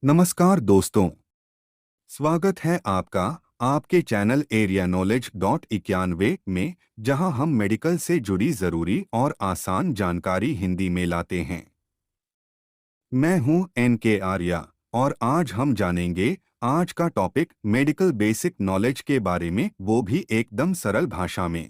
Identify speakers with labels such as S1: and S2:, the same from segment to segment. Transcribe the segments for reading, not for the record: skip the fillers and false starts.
S1: नमस्कार दोस्तों, स्वागत है आपका आपके चैनल एरिया नॉलेज 91 में, जहां हम मेडिकल से जुड़ी ज़रूरी और आसान जानकारी हिंदी में लाते हैं। मैं हूं NK आर्या और आज हम जानेंगे आज का टॉपिक मेडिकल बेसिक नॉलेज के बारे में, वो भी एकदम सरल भाषा में।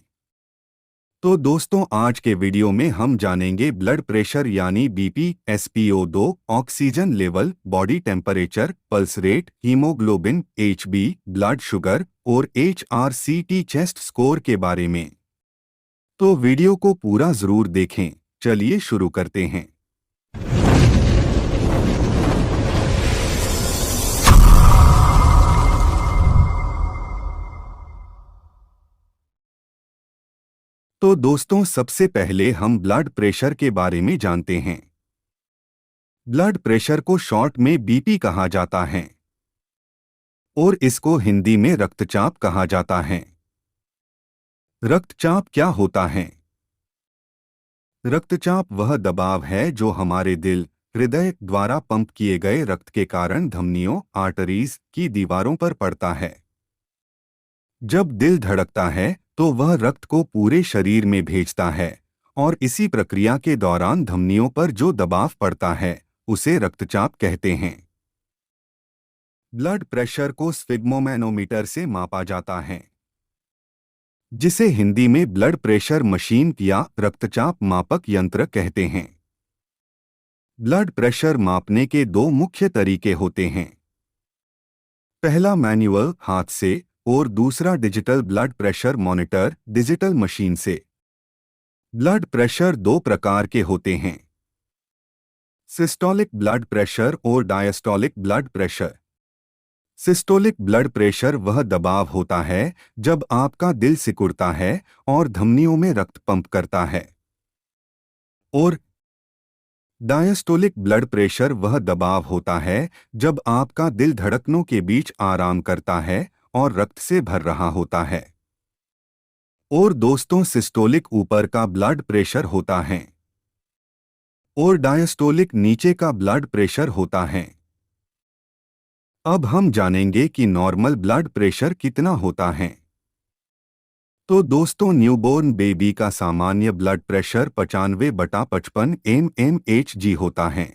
S1: तो दोस्तों, आज के वीडियो में हम जानेंगे ब्लड प्रेशर यानी BP, SpO2, oxygen level, body temperature, pulse rate, haemoglobin, HB, blood sugar और HRCT चेस्ट स्कोर के बारे में। तो वीडियो को पूरा जरूर देखें। चलिए शुरू करते हैं। तो दोस्तों, सबसे पहले हम ब्लड प्रेशर के बारे में जानते हैं। ब्लड प्रेशर को शॉर्ट में बीपी कहा जाता है और इसको हिंदी में रक्तचाप कहा जाता है। रक्तचाप क्या होता है? रक्तचाप वह दबाव है जो हमारे दिल, हृदय द्वारा पंप किए गए रक्त के कारण धमनियों, आर्टरीज की दीवारों पर पड़ता है। जब दिल धड़कता है तो वह रक्त को पूरे शरीर में भेजता है और इसी प्रक्रिया के दौरान धमनियों पर जो दबाव पड़ता है उसे रक्तचाप कहते हैं। ब्लड प्रेशर को स्फिग्मोमैनोमीटर से मापा जाता है, जिसे हिंदी में ब्लड प्रेशर मशीन या रक्तचाप मापक यंत्र कहते हैं। ब्लड प्रेशर मापने के दो मुख्य तरीके होते हैं। पहला मैन्युअल हाथ से और दूसरा digital blood pressure monitor digital machine से। ब्लड प्रेशर दो प्रकार के होते हैं, सिस्टोलिक ब्लड प्रेशर और diastolic blood pressure. Systolic blood pressure वह दबाव होता है जब आपका दिल सिकुड़ता है और धमनियों में रक्त पंप करता है, और डायस्टोलिक ब्लड प्रेशर वह दबाव होता है जब आपका दिल धड़कनों के बीच आराम करता है और रक्त से भर रहा होता है। और दोस्तों, सिस्टोलिक ऊपर का ब्लड प्रेशर होता है और डायस्टोलिक नीचे का ब्लड प्रेशर होता है। अब हम जानेंगे कि नॉर्मल ब्लड प्रेशर कितना होता है। तो दोस्तों, न्यूबॉर्न बेबी का सामान्य ब्लड प्रेशर 95/55 mmHg होता है।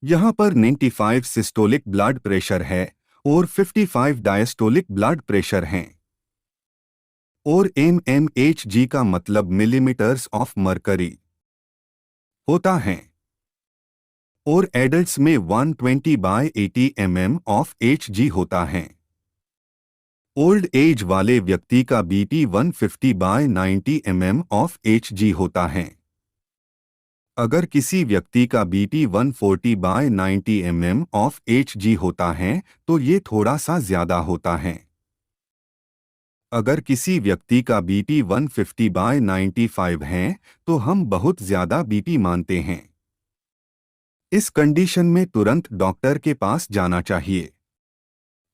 S1: यहाँ पर 95 सिस्टोलिक ब्लड प्रेशर है और 55 डायस्टोलिक ब्लड प्रेशर हैं। और mmHg का मतलब मिलीमीटर्स ऑफ मरकरी होता है। और एडल्ट्स में 120/80 mm ऑफ Hg होता है। ओल्ड एज वाले व्यक्ति का बीपी 150/90 mm ऑफ Hg होता है। अगर किसी व्यक्ति का बीपी 140/90 mm ऑफ Hg होता है तो ये थोड़ा सा ज्यादा होता है। अगर किसी व्यक्ति का बीपी 150/95 है तो हम बहुत ज्यादा बीपी मानते हैं। इस कंडीशन में तुरंत डॉक्टर के पास जाना चाहिए,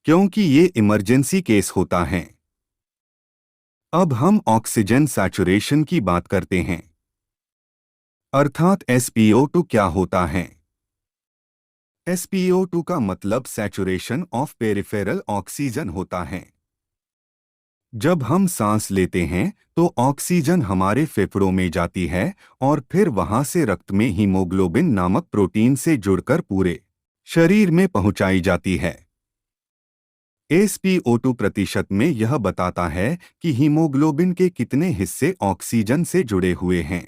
S1: क्योंकि ये इमरजेंसी केस होता है। अब हम ऑक्सीजन सैचुरेशन की बात करते हैं, अर्थात SpO2 क्या होता है। SpO2 का मतलब सैचुरेशन ऑफ पेरिफेरल ऑक्सीजन होता है। जब हम सांस लेते हैं तो ऑक्सीजन हमारे फेफड़ों में जाती है और फिर वहां से रक्त में हीमोग्लोबिन नामक प्रोटीन से जुड़कर पूरे शरीर में पहुंचाई जाती है। SpO2 प्रतिशत में यह बताता है कि हीमोग्लोबिन के कितने हिस्से ऑक्सीजन से जुड़े हुए हैं।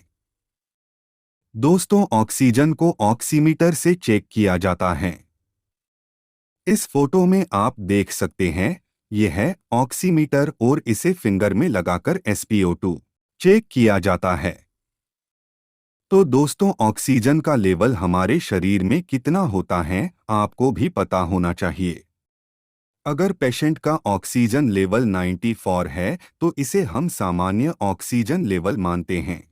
S1: दोस्तों, ऑक्सीजन को ऑक्सीमीटर से चेक किया जाता है। इस फोटो में आप देख सकते हैं, यह है ऑक्सीमीटर और इसे फिंगर में लगाकर SpO2 चेक किया जाता है। तो दोस्तों, ऑक्सीजन का लेवल हमारे शरीर में कितना होता है आपको भी पता होना चाहिए। अगर पेशेंट का ऑक्सीजन लेवल 94 है तो इसे हम सामान्य ऑक्सीजन लेवल मानते हैं।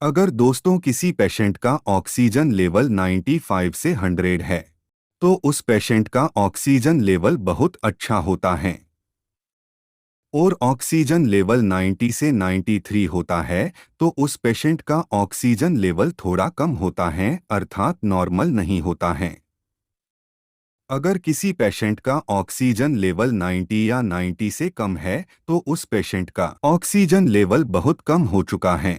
S1: अगर दोस्तों किसी पेशेंट का ऑक्सीजन लेवल 95 से 100 है तो उस पेशेंट का ऑक्सीजन लेवल बहुत अच्छा होता है। और ऑक्सीजन लेवल 90 से 93 होता है तो उस पेशेंट का ऑक्सीजन लेवल थोड़ा कम होता है, अर्थात नॉर्मल नहीं होता है। अगर किसी पेशेंट का ऑक्सीजन लेवल 90 या 90 से कम है तो उस पेशेंट का ऑक्सीजन लेवल बहुत कम हो चुका है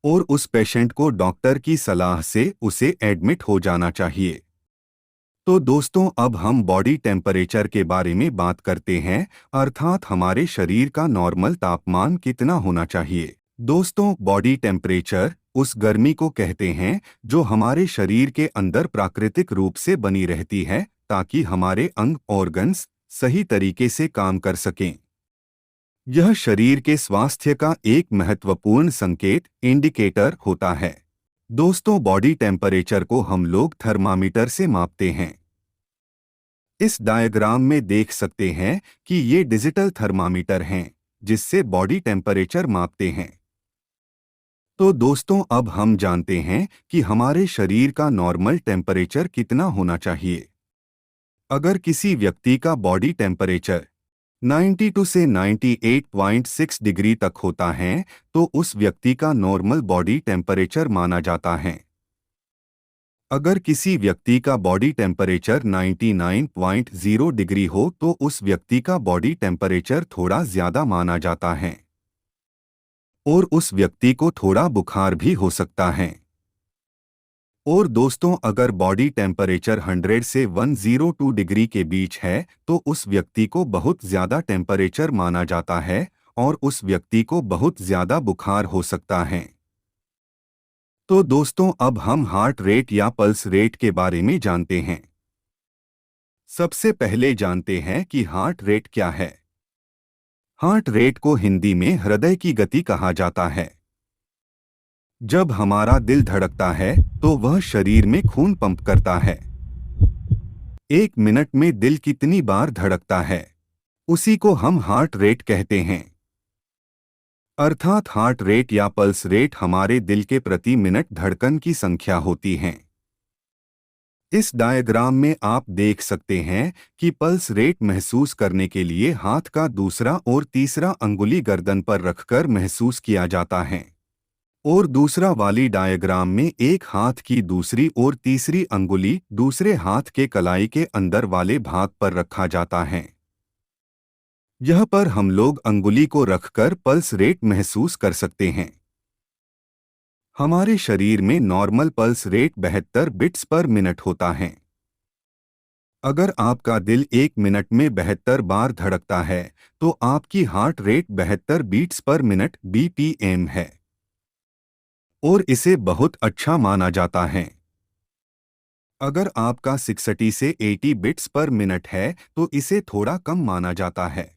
S1: और उस पेशेंट को डॉक्टर की सलाह से उसे एडमिट हो जाना चाहिए। तो दोस्तों, अब हम बॉडी टेम्परेचर के बारे में बात करते हैं, अर्थात हमारे शरीर का नॉर्मल तापमान कितना होना चाहिए। दोस्तों, बॉडी टेम्परेचर उस गर्मी को कहते हैं जो हमारे शरीर के अंदर प्राकृतिक रूप से बनी रहती है ताकि हमारे अंग ऑर्गन्स सही तरीके से काम कर सकें। यह शरीर के स्वास्थ्य का एक महत्वपूर्ण संकेत इंडिकेटर होता है। दोस्तों, बॉडी टेम्परेचर को हम लोग थर्मामीटर से मापते हैं। इस डायग्राम में देख सकते हैं कि ये डिजिटल थर्मामीटर हैं जिससे बॉडी टेम्परेचर मापते हैं। तो दोस्तों, अब हम जानते हैं कि हमारे शरीर का नॉर्मल टेम्परेचर कितना होना चाहिए। अगर किसी व्यक्ति का बॉडी टेम्परेचर 92 से 98.6 डिग्री तक होता है तो उस व्यक्ति का नॉर्मल बॉडी टेम्परेचर माना जाता है। अगर किसी व्यक्ति का बॉडी टेम्परेचर 99.0 डिग्री हो तो उस व्यक्ति का बॉडी टेम्परेचर थोड़ा ज्यादा माना जाता है और उस व्यक्ति को थोड़ा बुखार भी हो सकता है। और दोस्तों, अगर बॉडी टेम्परेचर 100 से 102 डिग्री के बीच है तो उस व्यक्ति को बहुत ज्यादा टेम्परेचर माना जाता है और उस व्यक्ति को बहुत ज्यादा बुखार हो सकता है। तो दोस्तों, अब हम हार्ट रेट या पल्स रेट के बारे में जानते हैं। सबसे पहले जानते हैं कि हार्ट रेट क्या है। हार्ट रेट को हिंदी में हृदय की गति कहा जाता है। जब हमारा दिल धड़कता है तो वह शरीर में खून पंप करता है। 1 मिनट में दिल कितनी बार धड़कता है उसी को हम हार्ट रेट कहते हैं। अर्थात हार्ट रेट या पल्स रेट हमारे दिल के प्रति मिनट धड़कन की संख्या होती है। इस डायग्राम में आप देख सकते हैं कि पल्स रेट महसूस करने के लिए हाथ का दूसरा और तीसरा अंगुली गर्दन पर रखकर महसूस किया जाता है और दूसरा वाली डायग्राम में एक हाथ की दूसरी और तीसरी अंगुली दूसरे हाथ के कलाई के अंदर वाले भाग पर रखा जाता है। यह पर हम लोग अंगुली को रखकर पल्स रेट महसूस कर सकते हैं। हमारे शरीर में नॉर्मल पल्स रेट 72 बिट्स पर मिनट होता है। अगर आपका दिल 1 मिनट में 72 बार धड़कता है तो आपकी heart rate 72 beats per minute BPM है और इसे बहुत अच्छा माना जाता है। अगर आपका 60 से 80 बिट्स पर मिनट है तो इसे थोड़ा कम माना जाता है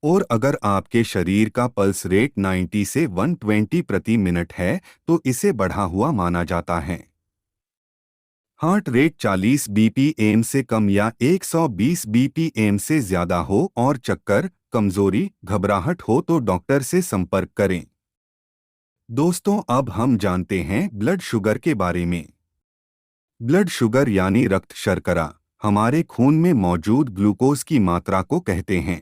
S1: और अगर आपके शरीर का पल्स रेट 90 से 120 प्रति मिनट है तो इसे बढ़ा हुआ माना जाता है। हार्ट रेट 40 बीपीएम से कम या 120 बीपीएम से ज्यादा हो और चक्कर, कमजोरी, घबराहट हो तो डॉक्टर से संपर्क करें। दोस्तों, अब हम जानते हैं ब्लड शुगर के बारे में। ब्लड शुगर यानी रक्त शर्करा हमारे खून में मौजूद ग्लूकोज की मात्रा को कहते हैं।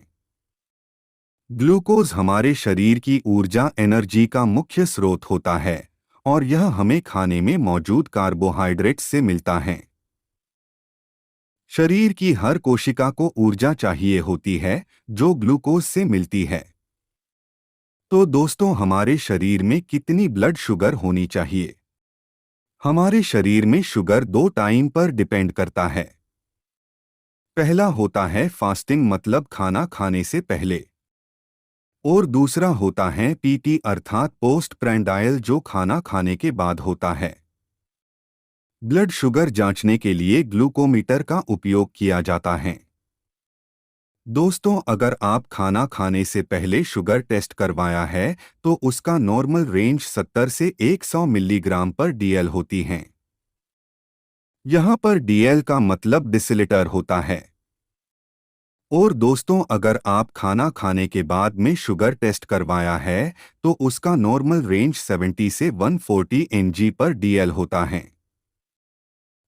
S1: ग्लूकोज हमारे शरीर की ऊर्जा एनर्जी का मुख्य स्रोत होता है और यह हमें खाने में मौजूद कार्बोहाइड्रेट से मिलता है। शरीर की हर कोशिका को ऊर्जा चाहिए होती है जो ग्लूकोज से मिलती है। तो दोस्तों, हमारे शरीर में कितनी ब्लड शुगर होनी चाहिए? हमारे शरीर में शुगर 2 टाइम पर डिपेंड करता है। पहला होता है फास्टिंग मतलब खाना खाने से पहले और दूसरा होता है पीटी अर्थात पोस्ट प्रैंडायल जो खाना खाने के बाद होता है। ब्लड शुगर जांचने के लिए ग्लूकोमीटर का उपयोग किया जाता है। दोस्तों, अगर आप खाना खाने से पहले शुगर टेस्ट करवाया है तो उसका नॉर्मल रेंज 70 से 100 मिलीग्राम पर डीएल होती है। यहाँ पर डीएल का मतलब डिसिलीटर होता है। और दोस्तों, अगर आप खाना खाने के बाद में शुगर टेस्ट करवाया है तो उसका नॉर्मल रेंज 70 से 140 एनजी पर डीएल होता है।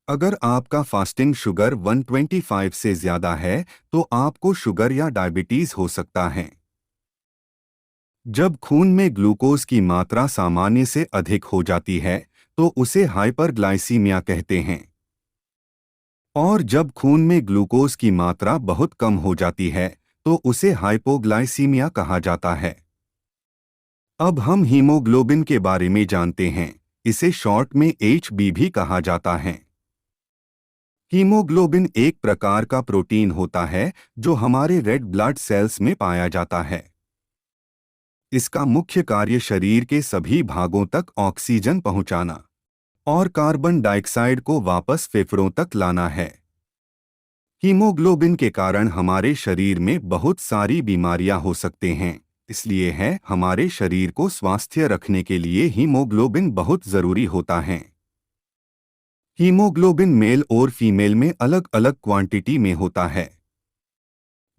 S1: अगर आपका फास्टिंग शुगर 125 से ज्यादा है तो आपको शुगर या डायबिटीज हो सकता है। जब खून में ग्लूकोज की मात्रा सामान्य से अधिक हो जाती है तो उसे हाइपरग्लाइसीमिया कहते हैं। और जब खून में ग्लूकोज की मात्रा बहुत कम हो जाती है तो उसे हाइपोग्लाइसीमिया कहा जाता है। अब हम हीमोग्लोबिन के बारे में जानते हैं। इसे शॉर्ट में HB भी कहा जाता है। हीमोग्लोबिन एक प्रकार का प्रोटीन होता है जो हमारे रेड ब्लड सेल्स में पाया जाता है। इसका मुख्य कार्य शरीर के सभी भागों तक ऑक्सीजन पहुंचाना और कार्बन डाइऑक्साइड को वापस फेफड़ों तक लाना है। हीमोग्लोबिन के कारण हमारे शरीर में बहुत सारी बीमारियां हो सकते हैं, इसलिए है हमारे शरीर को स्वस्थ रखने के लिए हीमोग्लोबिन बहुत जरूरी होता है। हीमोग्लोबिन मेल और फीमेल में अलग अलग क्वांटिटी में होता है।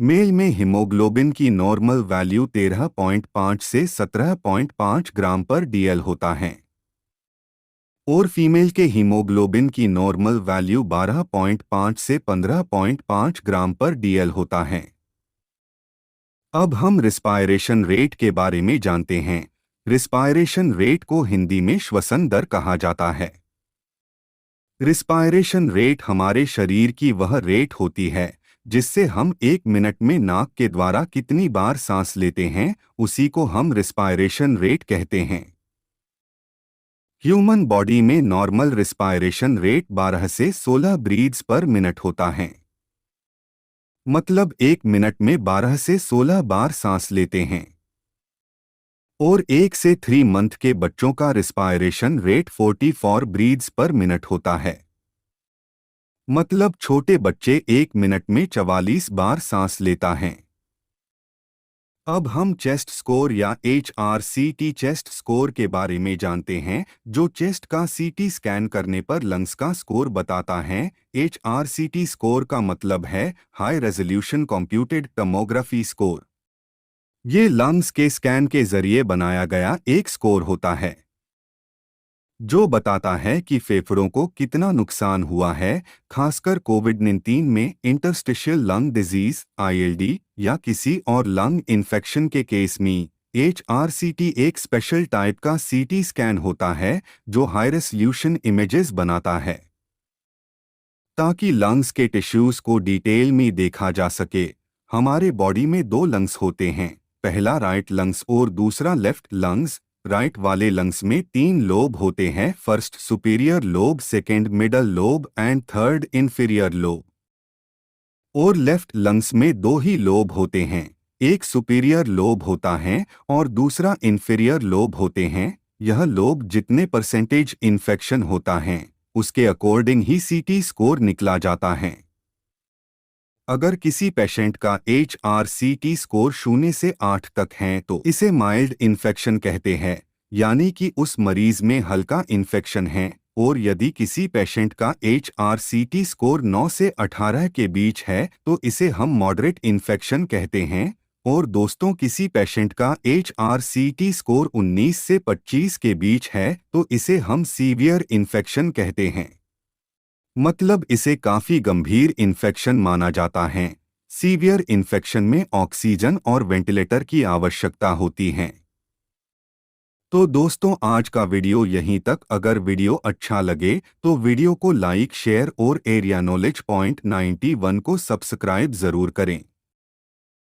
S1: मेल में हीमोग्लोबिन की नॉर्मल वैल्यू 13.5 से 17.5 ग्राम पर डीएल होता है और फीमेल के हीमोग्लोबिन की नॉर्मल वैल्यू 12.5 से 15.5 ग्राम पर डीएल होता है। अब हम रिस्पायरेशन रेट के बारे में जानते हैं। रिस्पायरेशन रेट को हिंदी में श्वसन दर कहा जाता है। रिस्पायरेशन रेट हमारे शरीर की वह रेट होती है जिससे हम 1 मिनट में नाक के द्वारा कितनी बार सांस लेते हैं, उसी को हम रिस्पायरेशन रेट कहते हैं। ह्यूमन बॉडी में नॉर्मल रिस्पायरेशन रेट 12 से 16 ब्रीथ्स पर मिनट होता है। मतलब 1 मिनट में 12 से 16 बार सांस लेते हैं। और 1 से 3 मंथ के बच्चों का respiration rate 44 breaths per minute होता है। मतलब छोटे बच्चे 1 मिनट में 44 बार सांस लेता है। अब हम चेस्ट स्कोर या HRCT चेस्ट स्कोर के बारे में जानते हैं, जो चेस्ट का CT स्कैन करने पर लंग्स का स्कोर बताता है। HRCT स्कोर का मतलब है high resolution computed tomography score. ये लंग्स के स्कैन के जरिए बनाया गया एक स्कोर होता है जो बताता है कि फेफड़ों को कितना नुकसान हुआ है, खासकर कोविड-19 में इंटरस्टिशियल लंग डिजीज ILD या किसी और लंग इन्फेक्शन के केस में। HRCT एक स्पेशल टाइप का CT स्कैन होता है जो हाई रेजोल्यूशन इमेजेस बनाता है ताकि लंग्स के टिश्यूज को डिटेल में देखा जा सके। हमारे बॉडी में 2 लंग्स होते हैं, पहला राइट लंग्स और दूसरा लेफ्ट लंग्स। राइट वाले लंग्स में 3 लोब होते हैं, first superior lobe, second middle lobe and third inferior lobe. और लेफ्ट लंग्स में 2 ही लोब होते हैं, एक सुपीरियर लोब होता है और दूसरा इंफीरियर लोब होते हैं। यह लोब जितने परसेंटेज इन्फेक्शन होता है उसके अकॉर्डिंग ही CT स्कोर निकला जाता है। अगर किसी पेशेंट का HRCT स्कोर 0 से 8 तक है तो इसे माइल्ड इन्फेक्शन कहते हैं, यानी कि उस मरीज में हल्का इन्फेक्शन है। और यदि किसी पेशेंट का HRCT स्कोर 9 से 18 के बीच है तो इसे हम मॉडरेट इन्फेक्शन कहते हैं। और दोस्तों, किसी पेशेंट का HRCT स्कोर 19 से 25 के बीच है तो इसे हम सीवियर इन्फेक्शन कहते हैं। मतलब इसे काफी गंभीर इन्फेक्शन माना जाता है। सीवियर इन्फेक्शन में ऑक्सीजन और वेंटिलेटर की आवश्यकता होती है। तो दोस्तों, आज का वीडियो यहीं तक। अगर वीडियो अच्छा लगे तो वीडियो को लाइक, शेयर और एरिया नॉलेज पॉइंट 91 को सब्सक्राइब जरूर करें।